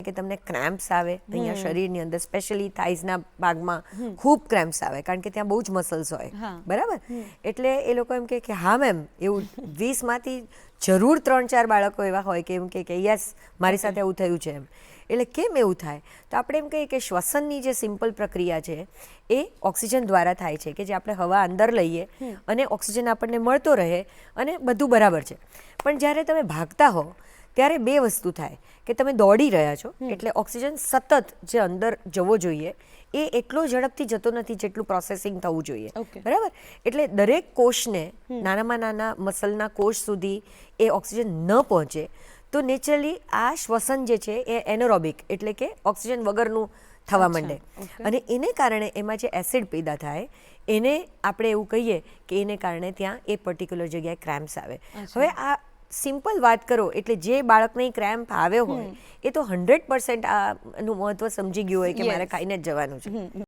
કે તમને ક્રેમ્પ્સ આવે અહીંયા શરીરની અંદર, સ્પેશિયલી થાઇઝના ભાગમાં ખૂબ ક્રેમ્પ્સ આવે, કારણ કે ત્યાં બહુ જ મસલ્સ હોય, બરાબર. એટલે એ લોકો એમ કે હા મેમ, એવું 20માંથી જરૂર 3-4 બાળકો એવા હોય કે એમ કે યસ મારી સાથે એવું થયું છે એમ. એટલે કેમ એવું થાય? તો આપણે એમ કહીએ કે શ્વસનની જે સિમ્પલ પ્રક્રિયા છે એ ઓક્સિજન દ્વારા થાય છે, કે જે આપણે હવા અંદર લઈએ અને ઓક્સિજન આપણને મળતો રહે અને બધું બરાબર છે. પણ જ્યારે તમે ભાગતા હો ત્યારે 2 વસ્તુ થાય કે તમે દોડી રહ્યા છો એટલે ઓક્સિજન સતત જે અંદર જવો જોઈએ એ એટલો ઝડપથી જતો નથી જેટલું પ્રોસેસિંગ થવું જોઈએ, બરાબર. એટલે દરેક કોષને, નાનામાં નાના મસલના કોષ સુધી એ ઓક્સિજન ન પહોંચે તો નેચરલી આ શ્વસન જે છે એ એનરોબિક એટલે કે ઓક્સિજન વગરનું થવા માંડે, અને એને કારણે એમાં જે એસિડ પેદા થાય એને આપણે એવું કહીએ કે એને કારણે ત્યાં એ પર્ટિક્યુલર જગ્યાએ ક્રેમ્પ્સ આવે. હવે આ સિમ્પલ વાત કરો એટલે જે બાળકને ક્રેમ્પ આવ્યો હોય એ તો 100% આનું મહત્વ સમજી ગયું હોય કે મારે ખાઈને જ જવાનું છે.